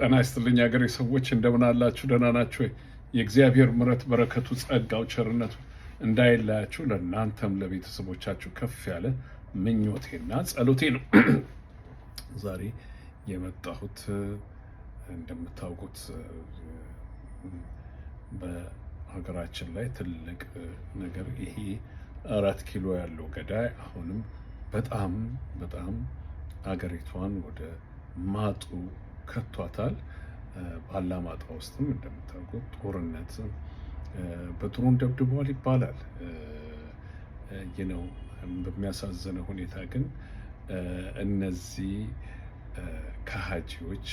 ጤና ይስጥልኝ ሀገሬ ሰዎች እንደምን አላችሁ? ደህና ናችሁ ወይ? የእግዚአብሔር ምሕረት በረከቱ፣ ጸጋው፣ ቸርነቱ እንዳይለያችሁ ለእናንተም ለቤተሰቦቻችሁ ከፍ ያለ ምኞቴና ጸሎቴ ነው። ዛሬ የመጣሁት እንደምታውቁት በሀገራችን ላይ ትልቅ ነገር ይሄ 4 ኪሎ ያለው ገዳይ አሁንም በጣም አገሪቷን ወደ ማጡ ከቷታል። ባላማጣ ውስጥም እንደምታውቁት ጦርነት በድሮን ደብድቧል ይባላል። ነው በሚያሳዝነ ሁኔታ ግን እነዚህ ከሃጂዎች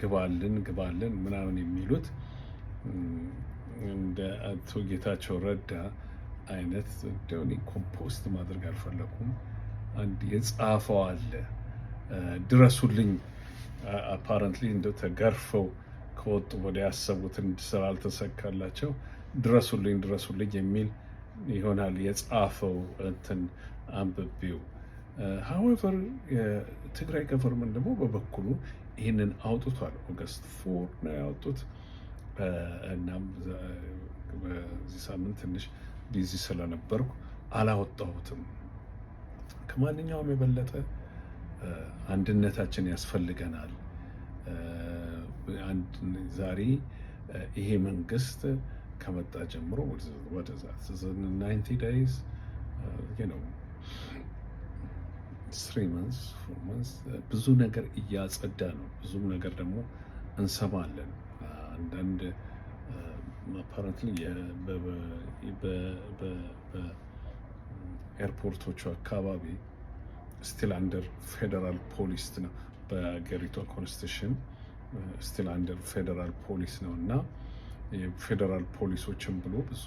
ግባልን ምናምን የሚሉት እንደ አቶ ጌታቸው ረዳ አይነት እንደውኔ ኮምፖስት ማድረግ አልፈለኩም። አንድ የጻፈው አለ ድረሱልኝ። አፓረንትሊ እንደው ተገርፈው ከወጡ ወደ ያሰቡትን ስራ አልተሰካላቸው ድረሱልኝ የሚል ይሆናል የጻፈው እንትን አንብቤው። ሀዌቨር የትግራይ ገቨርንመንት ደግሞ በበኩሉ ይህንን አውጥቷል። ኦገስት 4 ነው ያወጡት። እናም በዚህ ሳምንት ትንሽ ቢዚ ስለነበርኩ አላወጣሁትም። ከማንኛውም የበለጠ አንድነታችን ያስፈልገናል። ዛሬ ይሄ መንግስት ከመጣ ጀምሮ ወደዛ 90 days 3 months 4 months ብዙ ነገር እያጸዳ ነው። ብዙም ነገር ደግሞ እንሰማለን። አንዳንድ አፓረንትሊ በኤርፖርቶቹ አካባቢ ስቲል አንደር ፌደራል ፖሊስ ነው። በሀገሪቷ ኮንስቲቱሽን ስቲል አንደር ፌደራል ፖሊስ ነው እና የፌደራል ፖሊሶችን ብሎ ብዙ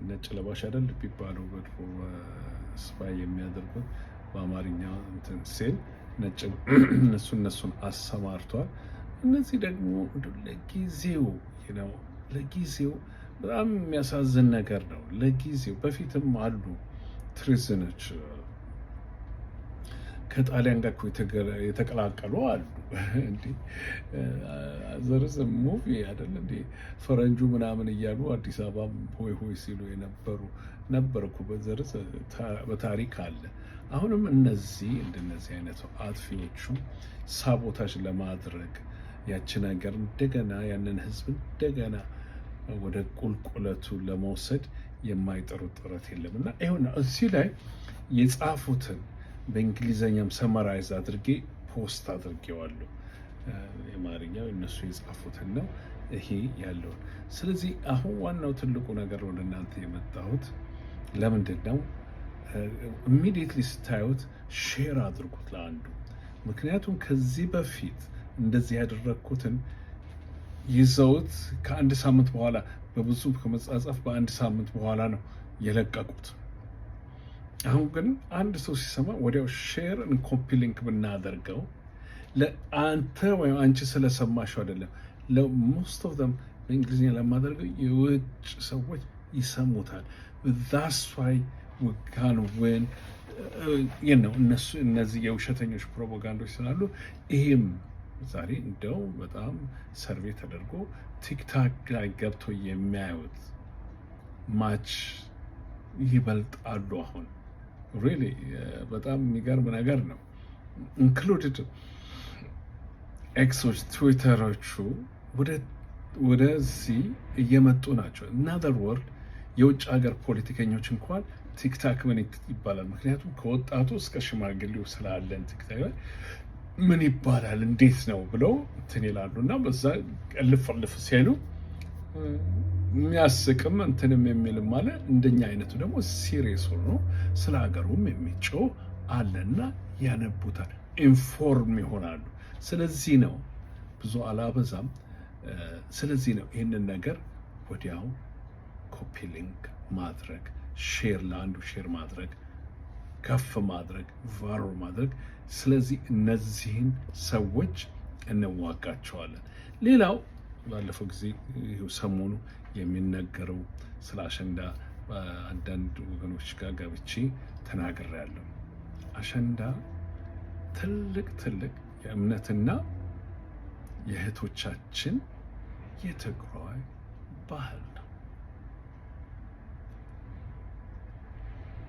ነጭ ለባሽ አይደል ቢባለው በድሮ ስፓይ የሚያደርጉት በአማርኛ እንትን ሲል ነጭ እነሱን አሰማርቷል። እነዚህ ደግሞ ለጊዜው በጣም የሚያሳዝን ነገር ነው። ለጊዜው በፊትም አሉ ትሪዝኖች ከጣሊያን ጋር የተቀላቀሉ አሉ። ዘርዝ ሙቪ አይደል እንዴ ፈረንጁ ምናምን እያሉ አዲስ አበባ ሆይ ሲሉ ነበርኩ። በዘርዝ በታሪክ አለ። አሁንም እንደነዚህ አይነት አጥፊዎቹ ሳቦታጅ ለማድረግ ያቺ ነገር እንደገና ያንን ህዝብ እንደገና ወደ ቁልቁለቱ ለመውሰድ የማይጠሩት ጥረት የለም እና ይሁን እዚህ ላይ የጻፉትን በእንግሊዘኛም ሰመራይዝ አድርጌ ፖስት አድርጌዋለሁ። የአማርኛው እነሱ የጻፉትን ነው ይሄ ያለውን። ስለዚህ አሁን ዋናው ትልቁ ነገር ወደ እናንተ የመጣሁት ለምንድን ነው? ኢሚዲየትሊ ስታዩት ሼር አድርጉት ለአንዱ። ምክንያቱም ከዚህ በፊት እንደዚህ ያደረግኩትን ይዘውት ከአንድ ሳምንት በኋላ በብዙ ከመጻጻፍ በአንድ ሳምንት በኋላ ነው የለቀቁት። አሁን ግን አንድ ሰው ሲሰማ ወዲያው ሼር ኮፒ ሊንክ ብናደርገው ለአንተ ወይም አንቺ ስለሰማሽው አይደለም፣ ለሞስት ኦፍ ዘም በእንግሊዝኛ ለማደርገው የውጭ ሰዎች ይሰሙታል። that's why we can win እነዚህ የውሸተኞች ፕሮፓጋንዶች ስላሉ ይህም ዛሬ እንደው በጣም ሰርቬ ተደርጎ ቲክታክ ላይ ገብቶ የሚያዩት ማች ይበልጣሉ። አሁን ሪሊ በጣም የሚገርም ነገር ነው። ኢንክሉድድ ኤክሶች ትዊተሮቹ ወደዚህ እየመጡ ናቸው። ኢንአዘር ወርድ የውጭ ሀገር ፖለቲከኞች እንኳን ቲክታክ ምን ይባላል? ምክንያቱም ከወጣቱ እስከ ሽማግሌው ስላለን ቲክታክ ላይ ምን ይባላል እንዴት ነው ብለው እንትን ይላሉ እና በዛ እልፍ ሲሉ የሚያስቅም እንትንም የሚልም አለ። እንደኛ አይነቱ ደግሞ ሲሪየስ ሆኖ ስለ ሀገሩም የሚጮህ አለና ያነቡታል፣ ኢንፎርም ይሆናሉ። ስለዚህ ነው ብዙ አላበዛም። ስለዚህ ነው ይህንን ነገር ወዲያው ኮፒ ሊንክ ማድረግ፣ ሼር ለአንዱ ሼር ማድረግ፣ ከፍ ማድረግ፣ ቫሮ ማድረግ። ስለዚህ እነዚህን ሰዎች እንዋጋቸዋለን። ሌላው ባለፈው ጊዜ ሰሞኑ የሚነገረው ስለ አሸንዳ አንዳንድ ወገኖች ጋር ገብቼ ተናግሬያለሁ። አሸንዳ ትልቅ የእምነትና የእህቶቻችን የትግራይ ባህል ነው።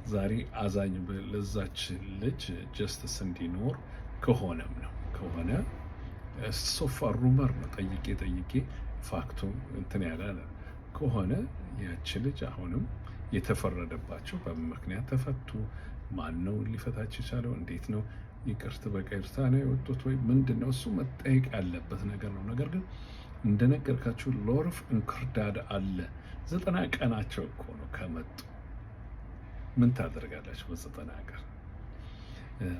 ዛሬ አዛኝ ለዛች ልጅ ጀስትስ እንዲኖር ከሆነ ሶፋር ሩመር ነው። ጠይቄ ፋክቱ እንትን ያለ ከሆነ ያች ልጅ አሁንም የተፈረደባቸው በምን ምክንያት ተፈቱ? ማን ነው ሊፈታቸው የቻለው? እንዴት ነው? በይቅርታ ነው የወጡት ወይ ምንድን ነው? እሱ መጠየቅ ያለበት ነገር ነው። ነገር ግን እንደነገርካችሁ ሎርፍ እንክርዳድ አለ። 90 ቀናቸው እኮ ነው ከመጡ። ምን ታደርጋላችሁ በ90 ቀን?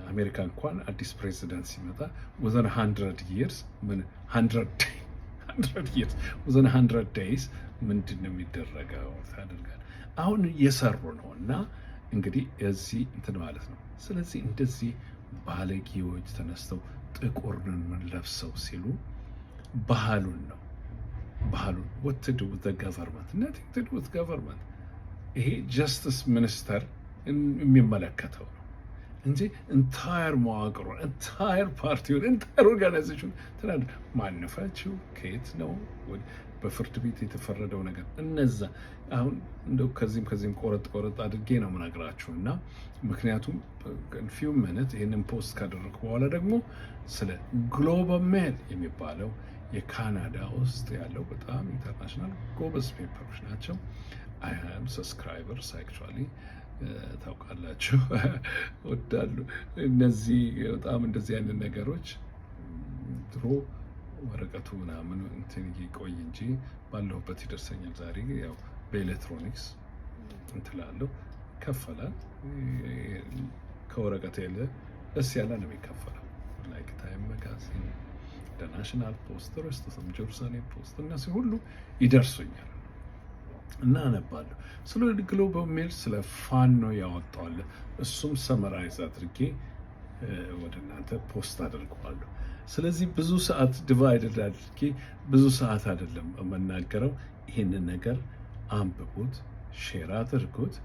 አሜሪካ እንኳን አዲስ ፕሬዚደንት ሲመጣ ወዘን 100 years ምን 100 years ወዘን 100 days ምንድን ነው የሚደረገው? ታደርጋል። አሁን እየሰሩ ነው እና እንግዲህ እዚህ እንትን ማለት ነው። ስለዚህ እንደዚህ ባለጌዎች ተነስተው ጥቁርን ለብሰው ሲሉ ባህሉን what to do with the government, nothing to do with government። ይሄ ጀስቲስ ሚኒስተር የሚመለከተው ነው እንጂ ኢንታየር መዋቅሩን፣ ኢንታየር ፓርቲውን፣ ኢንታየር ኦርጋናይዜሽን ትላለህ። ማንፋችሁ ከየት ነው? በፍርድ ቤት የተፈረደው ነገር እነዛ አሁን እንደው ከዚህም ቆረጥ አድርጌ ነው የምነግራችሁ እና ምክንያቱም ፊው ሚኒት ይህንን ፖስት ካደረግኩ በኋላ ደግሞ ስለ ግሎባል ሜል የሚባለው የካናዳ ውስጥ ያለው በጣም ኢንተርናሽናል ጎበዝ ፔፐሮች ናቸው። አይ አም ሰብስክራይበርስ አክቹዋሊ ታውቃላችሁ፣ ወዳሉ እነዚህ በጣም እንደዚህ አይነት ነገሮች ድሮ ወረቀቱ ምናምን እንትን ይቆይ እንጂ ባለሁበት ይደርሰኛል። ዛሬ ያው በኤሌክትሮኒክስ እንትላለሁ ይከፈላል። ከወረቀት የለ ደስ ያለ ነው የሚከፈለው። ላይክ ታይም መጋዚን፣ ኢንተርናሽናል ፖስት፣ ረስቶስም ጀሩሳሌም ፖስት እነዚህ ሁሉ ይደርሱኛል እና አነባለሁ። ስለ ግሎባል ሜል ስለ ፋኖ ያወጣዋል። እሱም ሰመራይዝ አድርጌ ወደ እናንተ ፖስት አድርገዋለሁ። ስለዚህ ብዙ ሰዓት ዲቫይድድ አድርጌ ብዙ ሰዓት አይደለም የምናገረው። ይህንን ነገር አንብቡት፣ ሼር አድርጉት፣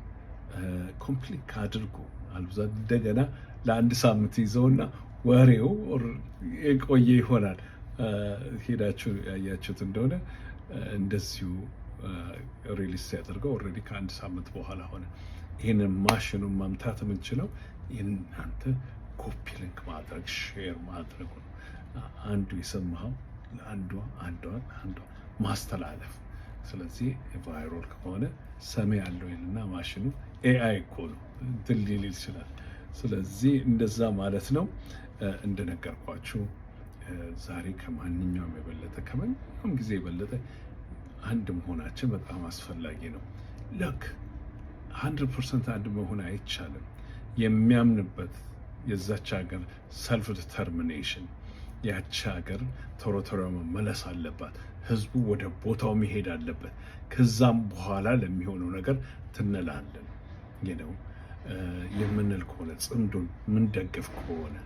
ኮምፕሊት አድርጉ። አልብዛ እንደገና ለአንድ ሳምንት ይዘውና ወሬው የቆየ ይሆናል። ሄዳችሁ ያያችሁት እንደሆነ እንደዚሁ ሪሊስ ሲያደርገው ኦልሬዲ ከአንድ ሳምንት በኋላ ሆነ። ይህንን ማሽኑን ማምታት የምንችለው እናንተ ኮፒ ሊንክ ማድረግ ሼር ማድረጉ ነው። አንዱ የሰማኸው ለአንዷ ማስተላለፍ። ስለዚህ ቫይራል ከሆነ ሰሜ ያለው ይልና ማሽኑ ኤአይ እኮ ነው እንትን ሊል ይችላል። ስለዚህ እንደዛ ማለት ነው። እንደነገርኳችሁ ዛሬ ከማንኛውም ጊዜ የበለጠ አንድ መሆናችን በጣም አስፈላጊ ነው። ልክ 100% አንድ መሆን አይቻልም። የሚያምንበት የዛች ሀገር ሰልፍ ዲተርሚኔሽን ያቺ ሀገር ቶሎ መመለስ አለባት። ህዝቡ ወደ ቦታው መሄድ አለበት። ከዛም በኋላ ለሚሆነው ነገር ትንላለን ነው የምንል ከሆነ ጽምዱን ምንደግፍ ከሆነ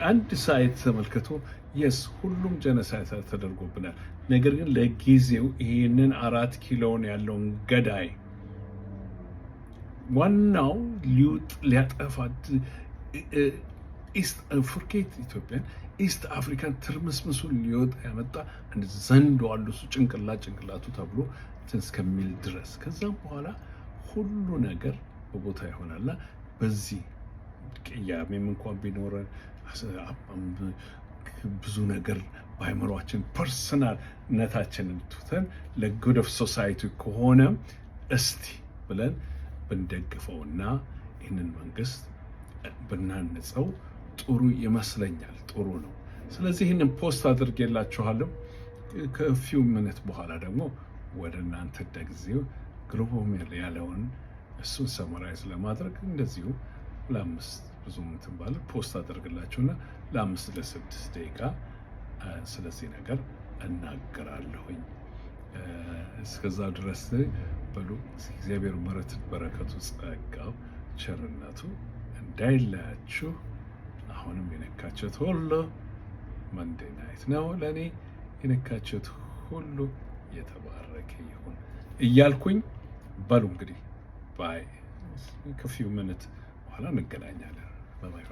አንድ ሳይት ተመልክቶ የስ ሁሉም ጀነሳይት ተደርጎብናል። ነገር ግን ለጊዜው ይህንን 4 ኪሎን ያለውን ገዳይ ዋናው ሊያጠፋ ፎርጌት ኢትዮጵያን ኢስት አፍሪካን ትርምስምሱን ሊወጣ ያመጣ አንድ ዘንዶ አሉ። እሱ ጭንቅላቱ ተብሎ እስከሚል ድረስ ከዛም በኋላ ሁሉ ነገር በቦታ ይሆናልና በዚህ ቅያሜም እንኳን ቢኖረን ብዙ ነገር በአይምሯችን ፐርሰናልነታችንን ትተን ለጉድ ኦፍ ሶሳይቲ ከሆነ እስቲ ብለን ብንደግፈውና ይህንን መንግስት ብናንጸው ጥሩ ይመስለኛል። ጥሩ ነው። ስለዚህ ይህንን ፖስት አድርጌላችኋለሁ። ከፊው ሚኒት በኋላ ደግሞ ወደ እናንተ ደግዜው ግሎባል ሜል ያለውን እሱን ሰመራይዝ ለማድረግ እንደዚሁ ለአምስት ብዙ እንትን ባለ ፖስት አደርግላችሁና ለ5 ለ6 ደቂቃ ስለዚህ ነገር እናገራለሁኝ። እስከዛ ድረስ በሉ እግዚአብሔር ምሕረት፣ በረከቱ፣ ጸጋው፣ ቸርነቱ እንዳይለያችሁ። አሁንም የነካችሁት ሁሉ መንዴይ ናይት ነው ለእኔ የነካችሁት ሁሉ የተባረከ ይሁን እያልኩኝ በሉ እንግዲህ ባይ ከፊው ሚኒት በኋላ እንገናኛለን። በባይ